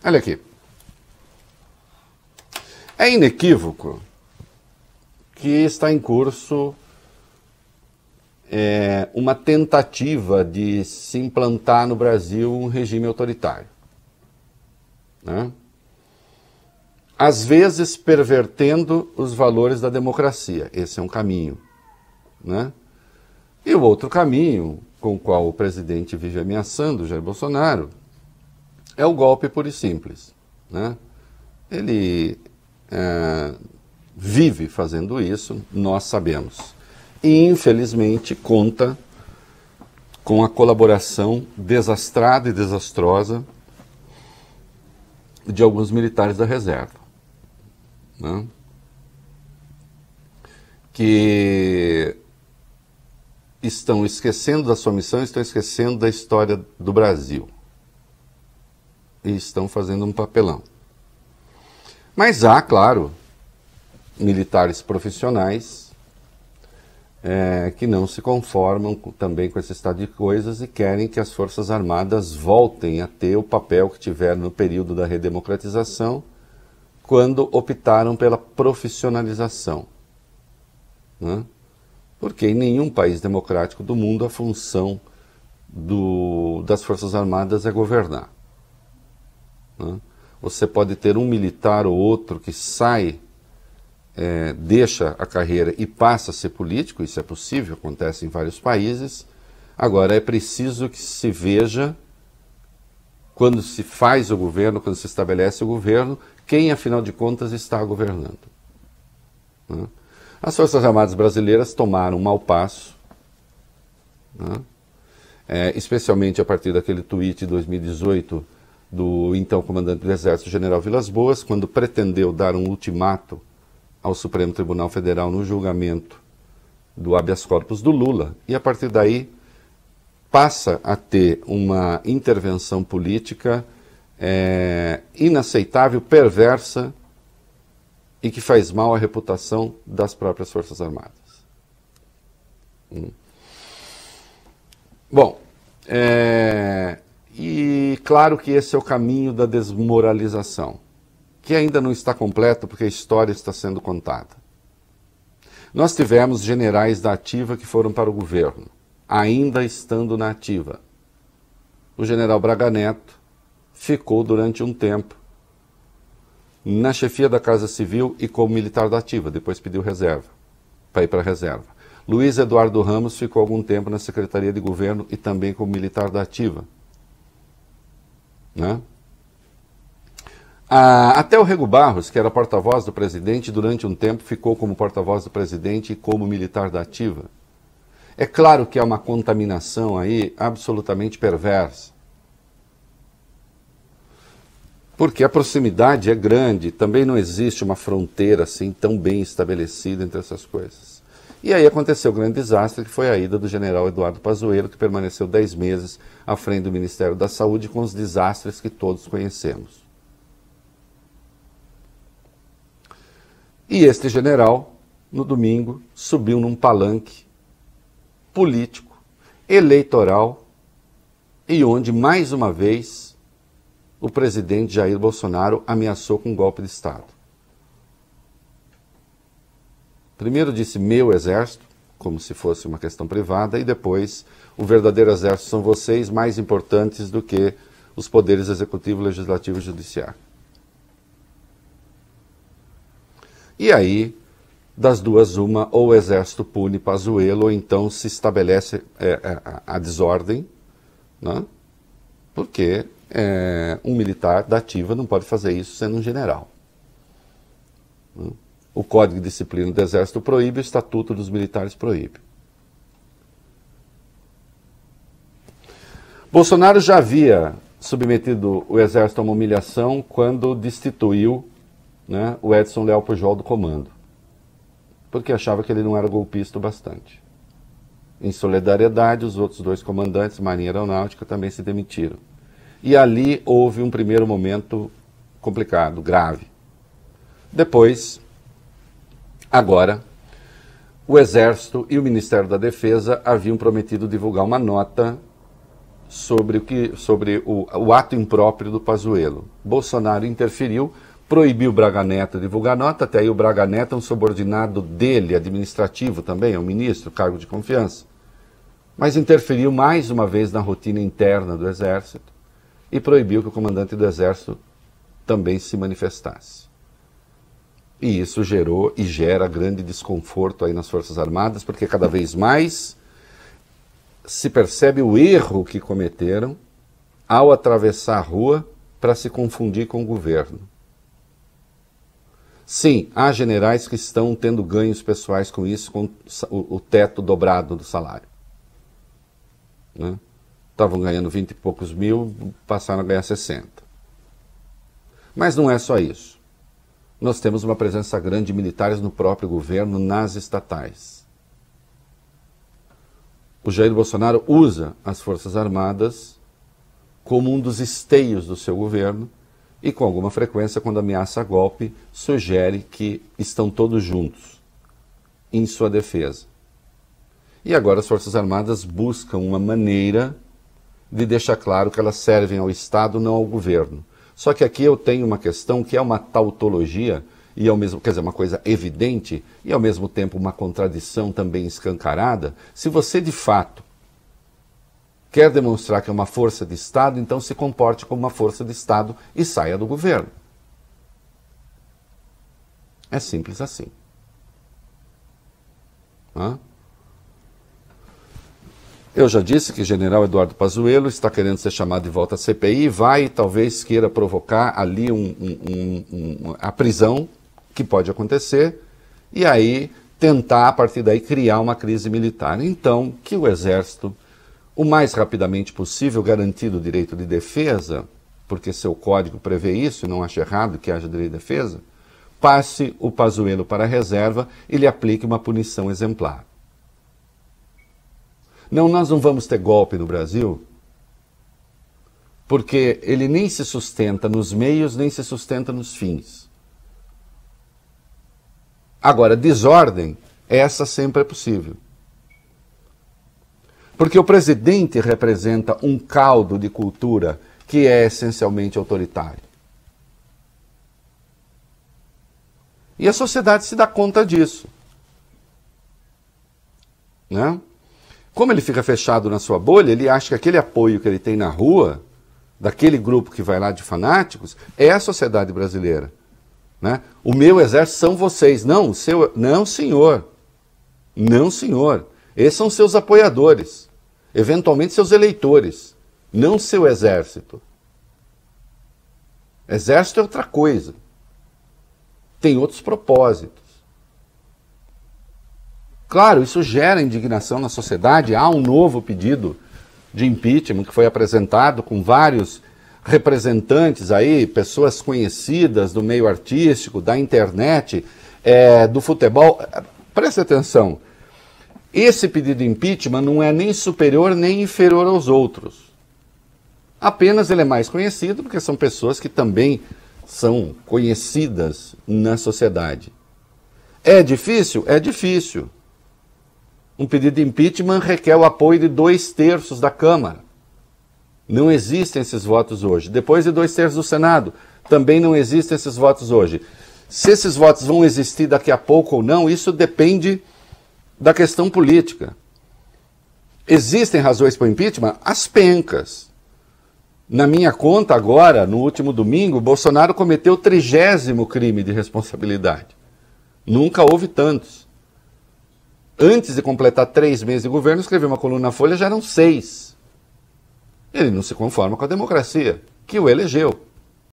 Olha aqui. É inequívoco que está em curso uma tentativa de se implantar no Brasil um regime autoritário, né? Às vezes pervertendo os valores da democracia. Esse é um caminho, né? E o outro caminho, com o qual o presidente vive ameaçando, Jair Bolsonaro, é o golpe puro e simples, né? Ele vive fazendo isso, nós sabemos. E, infelizmente, conta com a colaboração desastrada e desastrosa de alguns militares da reserva, né? Que estão esquecendo da sua missão, estão esquecendo da história do Brasil. E estão fazendo um papelão. Mas há, claro, militares profissionais que não se conformam também com esse estado de coisas e querem que as Forças Armadas voltem a ter o papel que tiveram no período da redemocratização, quando optaram pela profissionalização, né? Porque em nenhum país democrático do mundo a função das Forças Armadas é governar, né? Você pode ter um militar ou outro que sai, deixa a carreira e passa a ser político, isso é possível, acontece em vários países. Agora, é preciso que se veja, quando se faz o governo, quando se estabelece o governo, quem, afinal de contas, está governando, né? As Forças Armadas brasileiras tomaram um mau passo, né? Especialmente a partir daquele tweet de 2018 do então comandante do Exército, General Vilas Boas, quando pretendeu dar um ultimato ao Supremo Tribunal Federal no julgamento do habeas corpus do Lula, e a partir daí passa a ter uma intervenção política inaceitável, perversa e que faz mal à reputação das próprias Forças Armadas. Bom, e claro que esse é o caminho da desmoralização, que ainda não está completo porque a história está sendo contada. Nós tivemos generais da ativa que foram para o governo, ainda estando na ativa. O general Braga Neto ficou durante um tempo na chefia da Casa Civil e como militar da ativa, depois pediu reserva, para ir para a reserva. Luiz Eduardo Ramos ficou algum tempo na Secretaria de Governo e também como militar da ativa, né? Até o Rego Barros, que era porta-voz do presidente, durante um tempo ficou como porta-voz do presidente e como militar da ativa. É claro que há uma contaminação aí absolutamente perversa, porque a proximidade é grande, também não existe uma fronteira assim tão bem estabelecida entre essas coisas. E aí aconteceu o grande desastre, que foi a ida do general Eduardo Pazuello, que permaneceu 10 meses à frente do Ministério da Saúde, com os desastres que todos conhecemos. E este general, no domingo, subiu num palanque político, eleitoral, e onde, mais uma vez, o presidente Jair Bolsonaro ameaçou com um golpe de Estado. Primeiro disse meu exército, como se fosse uma questão privada, e depois o verdadeiro exército são vocês, mais importantes do que os poderes executivo, legislativo e judiciário. E aí, das duas, uma, ou o exército pune Pazuello, ou então se estabelece a desordem, né? Porque um militar da ativa não pode fazer isso sendo um general, né? O Código de Disciplina do Exército proíbe, o Estatuto dos Militares proíbe. Bolsonaro já havia submetido o Exército a uma humilhação quando destituiu, né, o Edson Leal Pujol do comando, porque achava que ele não era golpista o bastante. Em solidariedade, os outros dois comandantes, Marinha e Aeronáutica, também se demitiram. E ali houve um primeiro momento complicado, grave. Depois, agora, o Exército e o Ministério da Defesa haviam prometido divulgar uma nota sobre o ato impróprio do Pazuello. Bolsonaro interferiu, proibiu o Braga Neto de divulgar nota, até aí o Braga Neto é um subordinado dele, administrativo também, é um ministro, cargo de confiança. Mas interferiu mais uma vez na rotina interna do Exército e proibiu que o comandante do Exército também se manifestasse. E isso gerou e gera grande desconforto aí nas Forças Armadas, porque cada vez mais se percebe o erro que cometeram ao atravessar a rua para se confundir com o governo. Sim, há generais que estão tendo ganhos pessoais com isso, com o teto dobrado do salário. Né? Estavam ganhando 20 e poucos mil, passaram a ganhar 60. Mas não é só isso. Nós temos uma presença grande de militares no próprio governo, nas estatais. O Jair Bolsonaro usa as Forças Armadas como um dos esteios do seu governo e, com alguma frequência, quando ameaça golpe, sugere que estão todos juntos em sua defesa. E agora as Forças Armadas buscam uma maneira de deixar claro que elas servem ao Estado, não ao governo. Só que aqui eu tenho uma questão que é uma tautologia, e ao mesmo, quer dizer, uma coisa evidente, e ao mesmo tempo uma contradição também escancarada. Se você de fato quer demonstrar que é uma força de Estado, então se comporte como uma força de Estado e saia do governo. É simples assim. Eu já disse que o general Eduardo Pazuello está querendo ser chamado de volta à CPI e vai talvez queira provocar ali a prisão, que pode acontecer, e aí tentar a partir daí criar uma crise militar. Então, que o Exército, o mais rapidamente possível, garantido o direito de defesa, porque seu código prevê isso, e não acha errado que haja direito de defesa, passe o Pazuello para a reserva e lhe aplique uma punição exemplar. Não, nós não vamos ter golpe no Brasil, porque ele nem se sustenta nos meios, nem se sustenta nos fins. Agora, desordem, essa sempre é possível. Porque o presidente representa um caldo de cultura que é essencialmente autoritário. E a sociedade se dá conta disso. Né? Como ele fica fechado na sua bolha, ele acha que aquele apoio que ele tem na rua, daquele grupo que vai lá de fanáticos, é a sociedade brasileira. Né? O meu exército são vocês. Não, não, senhor. Não, senhor. Esses são seus apoiadores. Eventualmente seus eleitores. Não seu exército. Exército é outra coisa. Tem outros propósitos. Claro, isso gera indignação na sociedade. Há um novo pedido de impeachment que foi apresentado com vários representantes aí, pessoas conhecidas do meio artístico, da internet, do futebol. Preste atenção, esse pedido de impeachment não é nem superior nem inferior aos outros. Apenas ele é mais conhecido porque são pessoas que também são conhecidas na sociedade. É difícil? É difícil. Um pedido de impeachment requer o apoio de 2/3 da Câmara. Não existem esses votos hoje. Depois de 2/3 do Senado, também não existem esses votos hoje. Se esses votos vão existir daqui a pouco ou não, isso depende da questão política. Existem razões para o impeachment? As pencas. Na minha conta agora, no último domingo, Bolsonaro cometeu o 30º crime de responsabilidade. Nunca houve tantos. Antes de completar 3 meses de governo, escreveu uma coluna na Folha, já eram 6. Ele não se conforma com a democracia, que o elegeu.